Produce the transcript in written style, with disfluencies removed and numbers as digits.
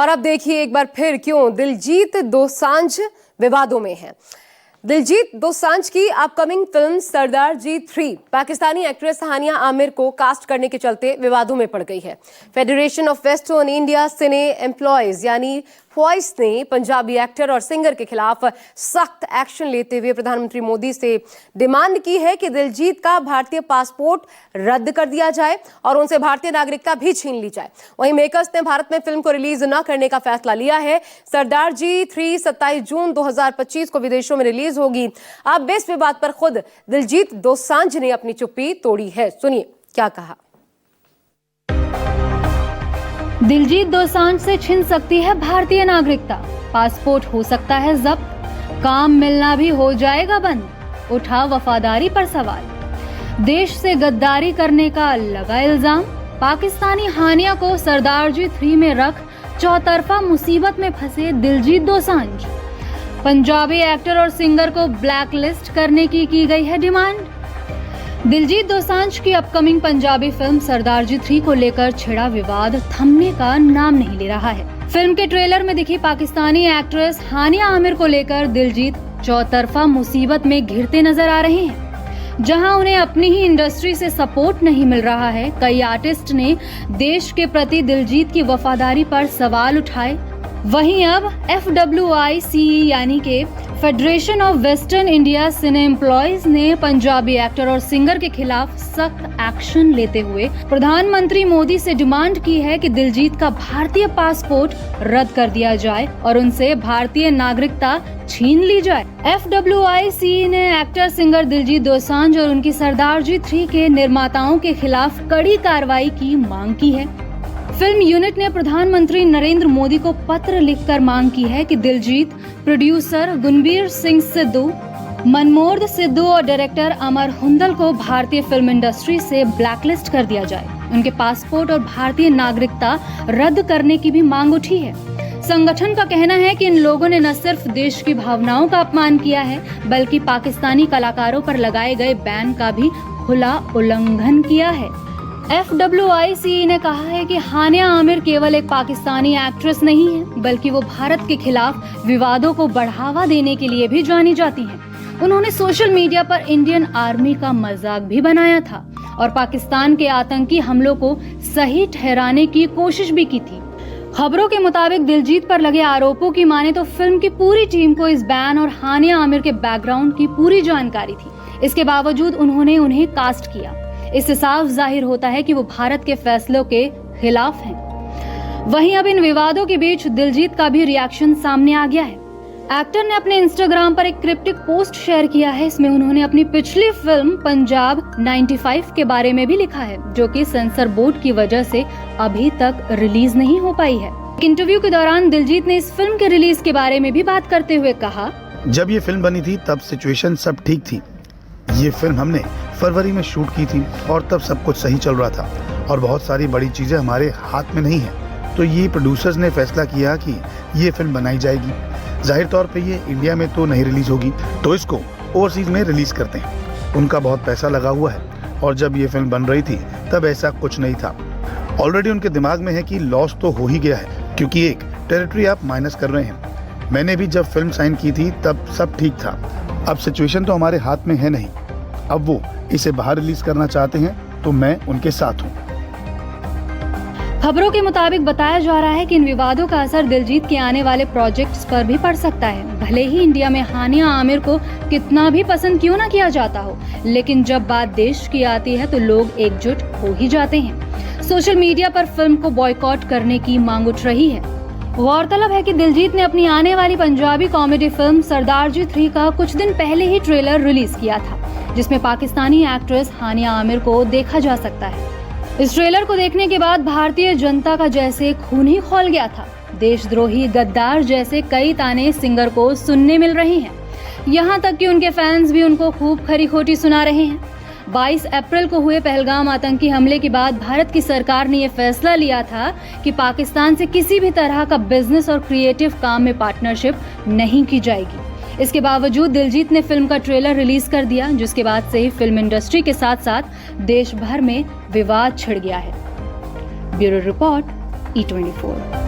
और अब देखिए एक बार फिर क्यों दिलजीत दोसांझ विवादों में है। दिलजीत दोसांझ की अपकमिंग फिल्म सरदार जी 3 पाकिस्तानी एक्ट्रेस हानिया आमिर को कास्ट करने के चलते विवादों में पड़ गई है। Federation of western India cine employees यानी फॉइस ने पंजाबी एक्टर और सिंगर के खिलाफ सख्त एक्शन लेते हुए प्रधानमंत्री मोदी से डिमांड की है कि दिलजीत का भारतीय पासपोर्ट रद्द कर दिया जाए और उनसे भारतीय नागरिकता भी छीन ली जाए। वहीं मेकर्स ने भारत में फिल्म को रिलीज न करने का फैसला लिया है। सरदार जी 3 27 जून 2025 को विदेशों में रिलीज होगी। अब इस विवाद पर खुद दिलजीत दोसांझ ने अपनी चुप्पी तोड़ी है। सुनिए क्या कहा। दिलजीत दोसांझ से छिन सकती है भारतीय नागरिकता, पासपोर्ट हो सकता है जब्त, काम मिलना भी हो जाएगा बंद, उठा वफादारी पर सवाल, देश से गद्दारी करने का लगा इल्जाम, पाकिस्तानी हानिया को सरदार जी 3 में रख चौतरफा मुसीबत में फंसे दिलजीत दोसांझ, पंजाबी एक्टर और सिंगर को ब्लैकलिस्ट करने की गई है डिमांड। दिलजीत दोसांझ की अपकमिंग पंजाबी फिल्म सरदार जी 3 को लेकर छिड़ा विवाद थमने का नाम नहीं ले रहा है। फिल्म के ट्रेलर में दिखी पाकिस्तानी एक्ट्रेस हानिया आमिर को लेकर दिलजीत चौतरफा मुसीबत में घिरते नजर आ रहे हैं। जहां उन्हें अपनी ही इंडस्ट्री से सपोर्ट नहीं मिल रहा है, कई आर्टिस्ट ने देश के प्रति दिलजीत की वफादारी पर सवाल उठाए। वहीं अब FWICE यानी के federation of western India cine employees ने पंजाबी एक्टर और सिंगर के खिलाफ सख्त एक्शन लेते हुए प्रधानमंत्री मोदी से डिमांड की है कि दिलजीत का भारतीय पासपोर्ट रद्द कर दिया जाए और उनसे भारतीय नागरिकता छीन ली जाए। FWICE ने एक्टर सिंगर दिलजीत दोसांझ और उनकी सरदार जी 3 के निर्माताओं के खिलाफ कड़ी कार्रवाई की मांग की है। फिल्म यूनिट ने प्रधानमंत्री नरेंद्र मोदी को पत्र लिखकर मांग की है कि दिलजीत, प्रोड्यूसर गुनबीर सिंह सिद्धू, मनमोर्द सिद्धू और डायरेक्टर अमर हुंदल को भारतीय फिल्म इंडस्ट्री से ब्लैकलिस्ट कर दिया जाए। उनके पासपोर्ट और भारतीय नागरिकता रद्द करने की भी मांग उठी है। संगठन का कहना है कि इन लोगों ने न सिर्फ देश की भावनाओं का अपमान किया है, बल्कि पाकिस्तानी कलाकारों पर लगाए गए बैन का भी खुला उल्लंघन किया है। FWICE ने कहा है कि हानिया आमिर केवल एक पाकिस्तानी एक्ट्रेस नहीं है, बल्कि वो भारत के खिलाफ विवादों को बढ़ावा देने के लिए भी जानी जाती हैं। उन्होंने सोशल मीडिया पर इंडियन आर्मी का मजाक भी बनाया था और पाकिस्तान के आतंकी हमलों को सही ठहराने की कोशिश भी की थी। खबरों के मुताबिक दिलजीत पर लगे आरोपों की माने तो फिल्म की पूरी टीम को इस बैन और हानिया आमिर के बैकग्राउंड की पूरी जानकारी थी। इसके बावजूद उन्होंने उन्हें कास्ट किया। इससे साफ जाहिर होता है कि वो भारत के फैसलों के खिलाफ हैं। वहीं अब इन विवादों के बीच दिलजीत का भी रिएक्शन सामने आ गया है। एक्टर ने अपने इंस्टाग्राम पर एक क्रिप्टिक पोस्ट शेयर किया है। इसमें उन्होंने अपनी पिछली फिल्म पंजाब 95 के बारे में भी लिखा है, जो कि सेंसर बोर्ड की वजह से अभी तक रिलीज नहीं हो पाई है। एक इंटरव्यू के दौरान दिलजीत ने इस फिल्म के रिलीज के बारे में भी बात करते हुए कहा, जब ये फिल्म बनी थी तब सिचुएशन सब ठीक थी। ये फिल्म हमने फरवरी में शूट की थी और तब सब कुछ सही चल रहा था और बहुत सारी बड़ी चीजें हमारे हाथ में नहीं है। तो ये प्रोड्यूसर्स ने फैसला किया कि ये फिल्म बनाई जाएगी। जाहिर तौर पे ये इंडिया में तो नहीं रिलीज होगी, तो इसको ओवरसीज में रिलीज करते हैं। उनका बहुत पैसा लगा हुआ है और जब ये फिल्म बन रही थी तब ऐसा कुछ नहीं था। ऑलरेडी उनके दिमाग में है कि लॉस तो हो ही गया है, क्योंकि एक टेरिटरी आप माइनस कर रहे हैं। मैंने भी जब फिल्म साइन की थी तब सब ठीक था। अब सिचुएशन तो हमारे हाथ में है नहीं। अब वो इसे बाहर रिलीज करना चाहते हैं तो मैं उनके साथ हूँ। खबरों के मुताबिक बताया जा रहा है कि इन विवादों का असर दिलजीत के आने वाले प्रोजेक्ट्स पर भी पड़ सकता है। भले ही इंडिया में हानिया आमिर को कितना भी पसंद क्यों ना किया जाता हो, लेकिन जब बात देश की आती है तो लोग एकजुट हो ही जाते हैं। सोशल मीडिया पर फिल्म को बॉयकॉट करने की मांग उठ रही है। गौरतलब है कि दिलजीत ने अपनी आने वाली पंजाबी कॉमेडी फिल्म सरदार जी 3 का कुछ दिन पहले ही ट्रेलर रिलीज किया था, जिसमें पाकिस्तानी एक्ट्रेस हानिया आमिर को देखा जा सकता है। इस ट्रेलर को देखने के बाद भारतीय जनता का जैसे खून ही खौल गया था। देशद्रोही, गद्दार जैसे कई ताने सिंगर को सुनने मिल रहे हैं। यहाँ तक कि उनके फैंस भी उनको खूब खरी खोटी सुना रहे हैं। 22 अप्रैल को हुए पहलगाम आतंकी हमले के बाद भारत की सरकार ने यह फैसला लिया था कि पाकिस्तान से किसी भी तरह का बिजनेस और क्रिएटिव काम में पार्टनरशिप नहीं की जाएगी। इसके बावजूद दिलजीत ने फिल्म का ट्रेलर रिलीज कर दिया, जिसके बाद से ही फिल्म इंडस्ट्री के साथ साथ देश भर में विवाद छिड़ गया है। Bureau report E24।